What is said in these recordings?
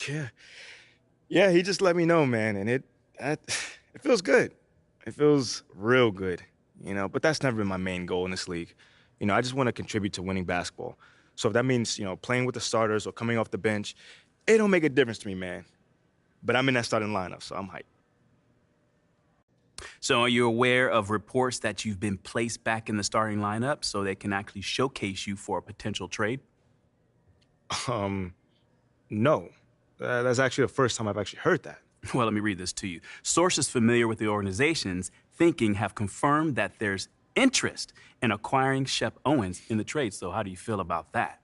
Yeah. Yeah, he just let me know, man, and it it feels good. It feels real good, but that's never been my main goal in this league. I just want to contribute to winning basketball. So if that means, playing with the starters or coming off the bench, it don't make a difference to me, man. But I'm in that starting lineup, so I'm hyped. So are you aware of reports that you've been placed back in the starting lineup so they can actually showcase you for a potential trade? No. That's actually the first time I've actually heard that. Well, let me read this to you. Sources familiar with the organization's thinking have confirmed that there's interest in acquiring Shep Owens in the trade. So how do you feel about that?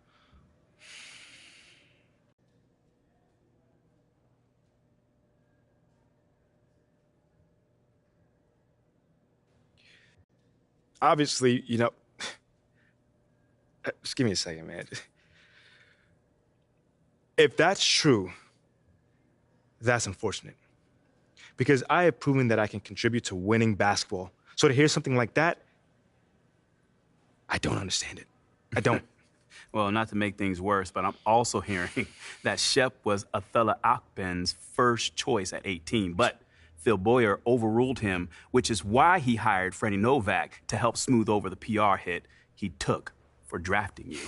Obviously, just give me a second, man. If that's true, that's unfortunate. Because I have proven that I can contribute to winning basketball. So to hear something like that, I don't understand it. I don't. Well, not to make things worse, but I'm also hearing that Shep was Athala Akben's first choice at 18, but Phil Boyer overruled him, which is why he hired Freddie Novak to help smooth over the PR hit he took for drafting you.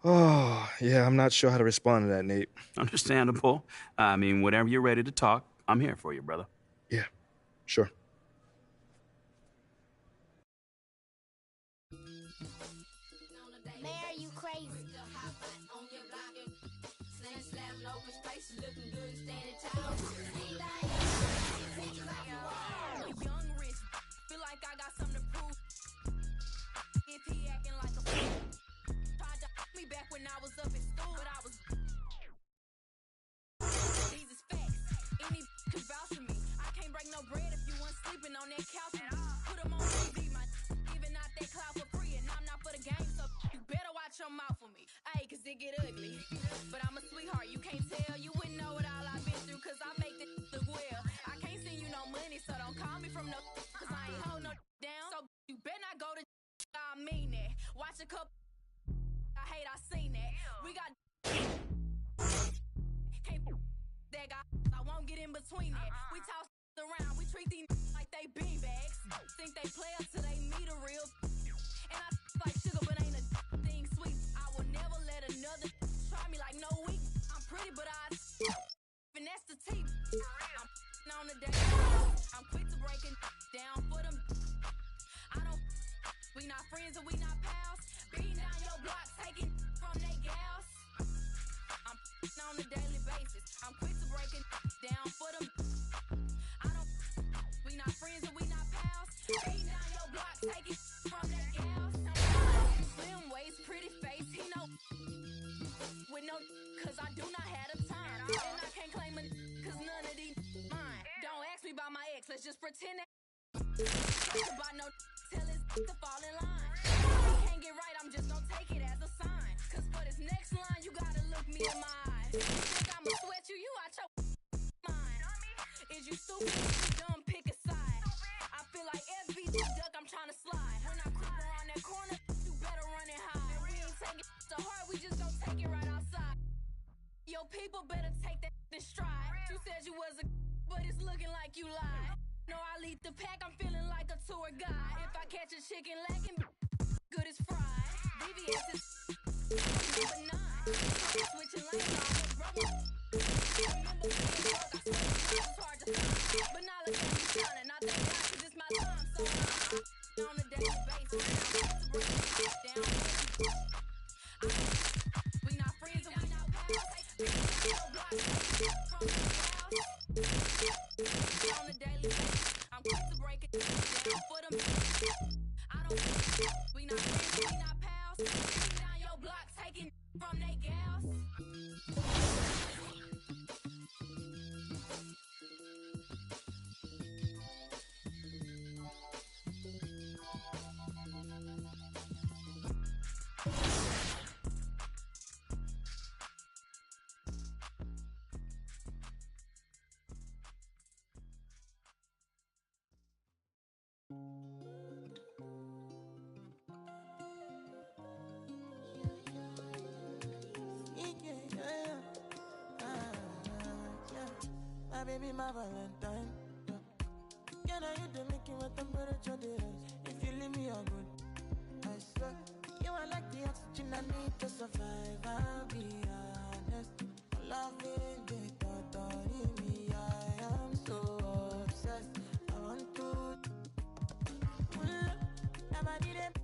Oh, yeah, I'm not sure how to respond to that, Nate. Understandable. I mean, whenever you're ready to talk, I'm here for you, brother. Yeah, sure. Man, are you crazy? Back when I was up in school, but I was these is facts. Any can vouch for me. I can't break no bread if you weren't sleeping on that couch. Put them on TV, my giving out that cloud for free, and I'm not for the game, so you better watch your mouth for me. Ayy, cause it get ugly. But I'm a sweetheart, you can't tell. You wouldn't know what all I've been through, cause I make this look well. I can't send you no money, so don't call me from no, cause I ain't hold no down. So you better not go to I mean that. Watch a couple. I hate I seen that. We got can't that guy. I won't get in between that. We toss around. We treat these like they beanbags. Think they play up till they meet a real. And I like sugar, but ain't a thing sweet. I will never let another try me like no weak. I'm pretty, but I finesse the teeth. I'm on the day. I'm quick to break it down for them. I don't. We not friends and we not pals. Beating down your block, taking from they gals. I'm on a daily basis. I'm quick to break it down for them. I don't. We not friends and we not pals. Beating down your block, taking from they gals. Slim waist, pretty face, he know. With no, cause I do not have the time. And I can't claim it, cause none of these mine. Don't ask me about my ex, let's just pretend that. About no, tell his to fall in line. If he can't get right, I'm just gonna take it as a sign. Cause for this next line, you gotta look me in my eyes. You think I'ma sweat you? You out your mind. Is you stupid? You dumb? Pick a side. I feel like FBG duck, I'm trying to slide. When I creep around that corner, you better run and hide. And we ain't take it to heart, we just gon' take it right outside. Your people better take that in stride. You said you was a but it's looking like you lied. No, I lead the pack, I'm feeling like a tour guide. If I catch a chicken lacking, good as fried. VVS is number 9. Switching lanes, I was broke. Remember being broke, I swear it was hard to find. But now look at me shining, I thank God cause it's my time. So I'm on a daily basis, I'm to break it down. We not friends and we not pals. No block, from the house. On a daily basis, I'm quick to break it down for them. I don't. We not friends, we not pals. Beating down your block, taking from they gals. baby, my Valentine. Can I you to make you a temperature rise? If you leave me a good, I swear. You are like the oxygen I need to survive. I'll be honest. Loving the thought of me, I am so obsessed. I want to never did it.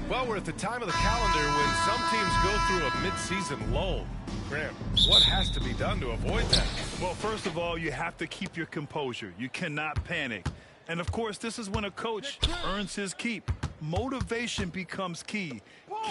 Well, we're at the time of the calendar when some teams go through a mid-season lull. Graham, what has to be done to avoid that? Well, first of all, you have to keep your composure. You cannot panic. And, of course, this is when a coach earns his keep. Motivation becomes key.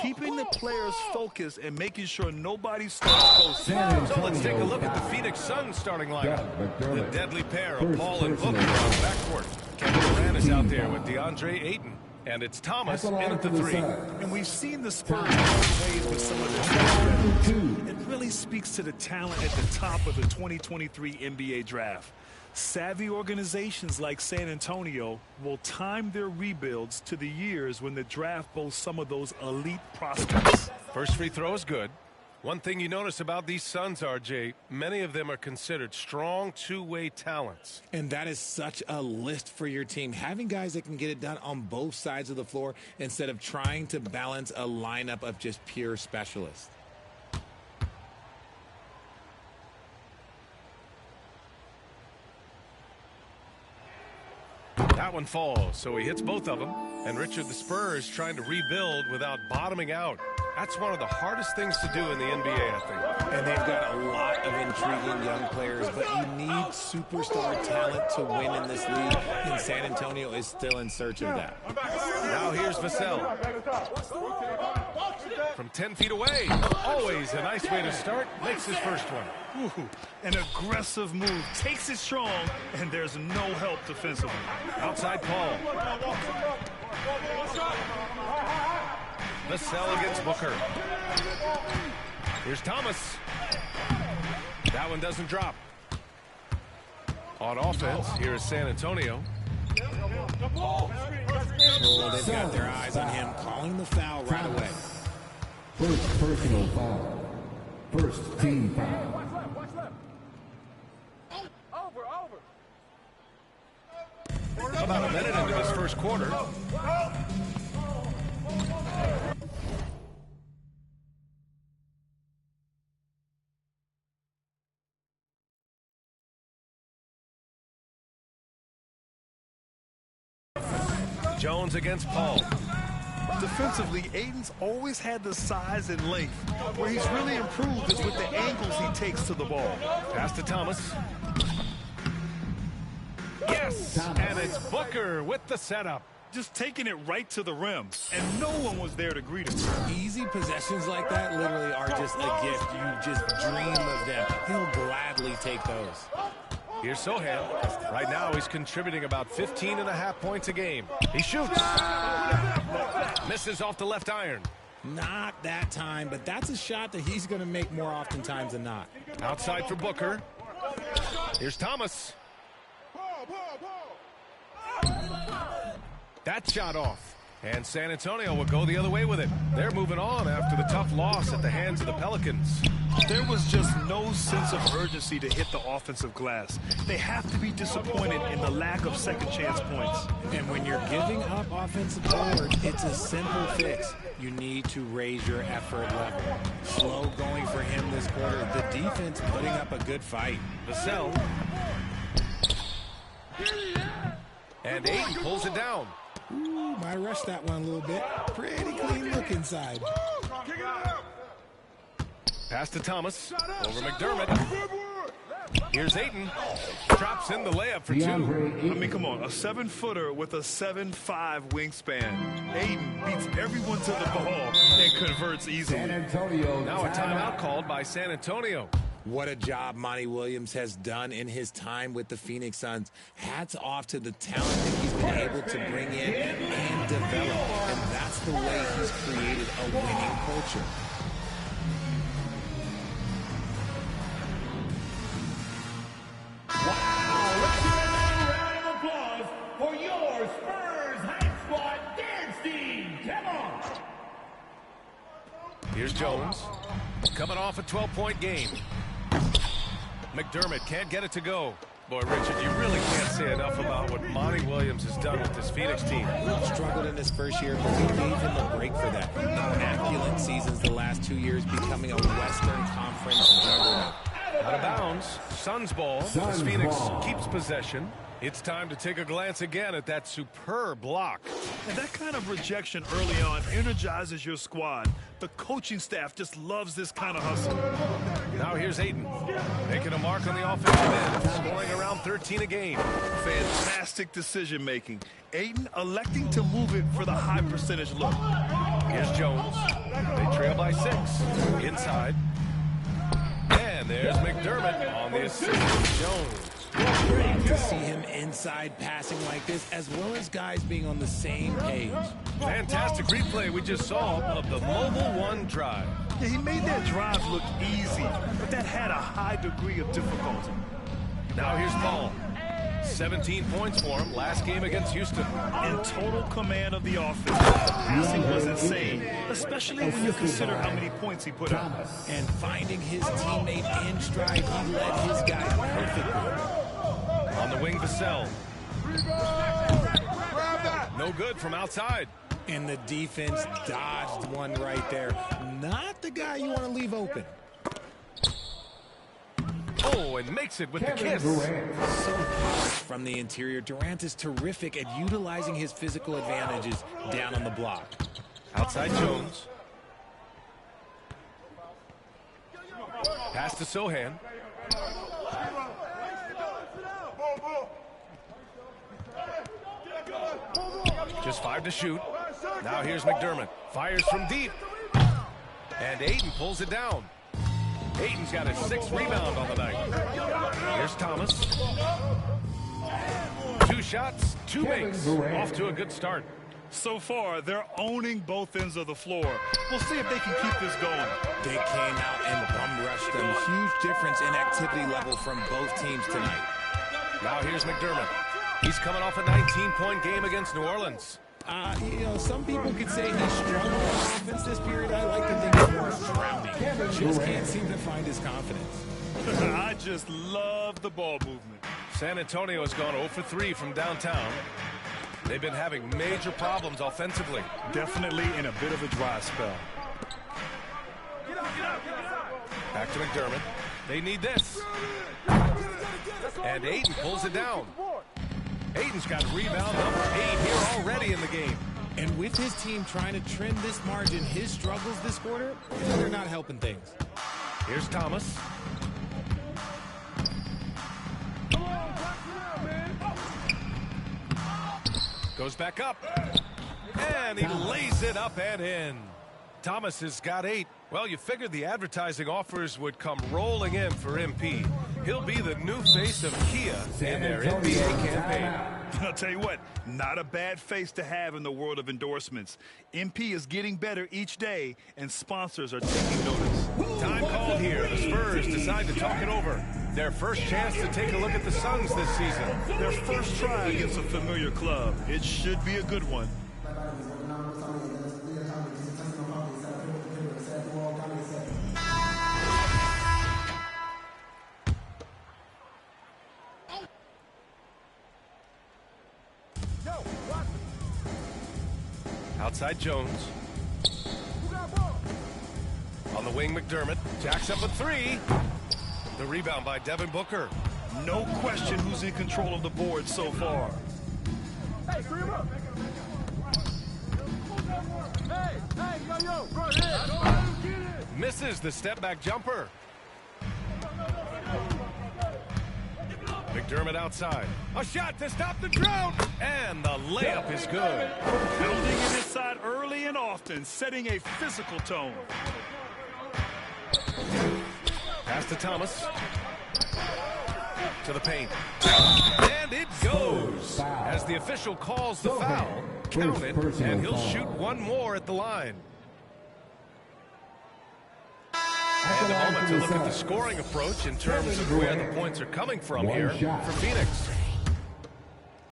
Keeping the players focused and making sure nobody starts posting. So let's take a look at the Phoenix Suns starting lineup. The deadly pair of Paul and Booker on backcourt. Kevin Durant is out there with DeAndre Ayton. And it's Thomas in at the three. And we've seen the Spurs play with some of the It really speaks to the talent at the top of the 2023 NBA draft. Savvy organizations like San Antonio will time their rebuilds to the years when the draft boasts some of those elite prospects. First free throw is good. One thing you notice about these Suns, RJ, many of them are considered strong two-way talents. And that is such a list for your team. Having guys that can get it done on both sides of the floor instead of trying to balance a lineup of just pure specialists. That one falls, so he hits both of them. And Richard, the Spurs trying to rebuild without bottoming out. That's one of the hardest things to do in the NBA, I think. And they've got a lot of intriguing young players, but you need superstar talent to win in this league, and San Antonio is still in search of that. Now here's Vassell. From 10 feet away. Always a nice way to start. Makes his first one. Ooh, an aggressive move. Takes it strong, and there's no help defensively. Outside Paul. Vassell against Booker. Here's Thomas. That one doesn't drop. On offense, here is San Antonio. Oh, they've got their eyes on him, calling the foul right away. First personal foul. First team foul. Watch left. About a minute into this first quarter. Jones against Paul. Defensively, Ayton's always had the size and length. Where he's really improved is with the angles he takes to the ball. Pass to Thomas. Yes, and it's Booker with the setup. Just taking it right to the rim, and no one was there to greet him. Easy possessions like that literally are just a gift. You just dream of them. He'll gladly take those. Here's Sohan. Right now he's contributing about 15.5 points a game. He shoots. Misses off the left iron. Not that time, but that's a shot that he's going to make more oftentimes than not. Outside for Booker. Here's Thomas. That shot off. And San Antonio will go the other way with it. They're moving on after the tough loss at the hands of the Pelicans. There was just no sense of urgency to hit the offensive glass. They have to be disappointed in the lack of second chance points. And when you're giving up offensive boards, it's a simple fix. You need to raise your effort level. Slow going for him this quarter. The defense putting up a good fight. Vassell. And Ayton pulls it down. Ooh, might rush that one a little bit. Pretty clean look inside. Pass to Thomas. Over McDermott. Here's Ayton. Drops in the layup for two. I mean, come on. A 7-footer with a 7'5" wingspan. Ayton beats everyone to the ball and converts easily. San Antonio. Now a timeout called by San Antonio. What a job Monty Williams has done in his time with the Phoenix Suns. Hats off to the talent that he's been able to bring in and develop. And that's the way he's created a winning culture. Wow, let's give another round of applause for your Spurs Hype Squad dance team. Come on. Here's Jones. Coming off a 12-point game. McDermott can't get it to go. Boy, Richard, you really can't say enough about what Monty Williams has done with this Phoenix team. Struggled in his first year, but we gave him a break for that. Immaculate seasons the last 2 years, becoming a Western Conference juggernaut. Out of bounds. Suns ball. As Phoenix keeps possession. It's time to take a glance again at that superb block. And that kind of rejection early on energizes your squad. The coaching staff just loves this kind of hustle. Now here's Ayton. Making a mark on the offensive end. Scoring around 13 a game. Fantastic decision making. Ayton electing to move it for the high percentage look. Here's Jones. They trail by 6. Inside. And there's McDermott on the assist with Jones. Great to see him inside passing like this, as well as guys being on the same page. Fantastic replay we just saw of the Mobile One drive. Yeah, he made that drive look easy, but that had a high degree of difficulty. Now here's Paul. 17 points for him last game against Houston. In total command of the offense. The passing was insane, especially when you consider how many points he put up. And finding his teammate in stride, he led his guys perfectly. On the wing, Vassell. No good from outside. And the defense dodged one right there. Not the guy you want to leave open. Oh, and makes it with the kiss. So polished from the interior. Durant is terrific at utilizing his physical advantages down on the block. Outside Jones. Pass to Sohan. Just 5 to shoot. Now here's McDermott. Fires from deep. And Ayton pulls it down. Ayton's got his 6th rebound on the night. Here's Thomas. 2 shots, 2 makes. Off to a good start. So far, they're owning both ends of the floor. We'll see if they can keep this going. They came out and bum rushed them. Huge difference in activity level from both teams tonight. Now here's McDermott. He's coming off a 19-point game against New Orleans. You know, some people could say he's struggled on offense this period. I like to think he's more surrounding. Just can't seem to find his confidence. I just love the ball movement. San Antonio has gone 0 for 3 from downtown. They've been having major problems offensively. Definitely in a bit of a dry spell. Back to McDermott. They need this. And Ayton pulls it down. Ayton's got rebound number 8 here already in the game. And with his team trying to trim this margin, his struggles this quarter, they're not helping things. Here's Thomas. Goes back up. And he lays it up and in. Thomas has got 8. Well, you figured the advertising offers would come rolling in for MP. He'll be the new face of Kia in their NBA campaign. I'll tell you what, not a bad face to have in the world of endorsements. MP is getting better each day, and sponsors are taking notice. Time called here. The Spurs decide to talk it over. Their first chance to take a look at the Suns this season. Their first try against a familiar club. It should be a good one. Outside Jones. On the wing, McDermott. Jacks up a 3. The rebound by Devin Booker. No question who's in control of the board so far. Hey, bring him up. Hey, yo. Misses the step back jumper. McDermott outside. A shot to stop the drought. And the layup is good. Pounding in his side early and often, setting a physical tone. Pass to Thomas. To the paint. And it goes. As the official calls the foul, count it, and he'll shoot one more at the line. And a moment to look at the scoring approach in terms of where the points are coming from here for Phoenix.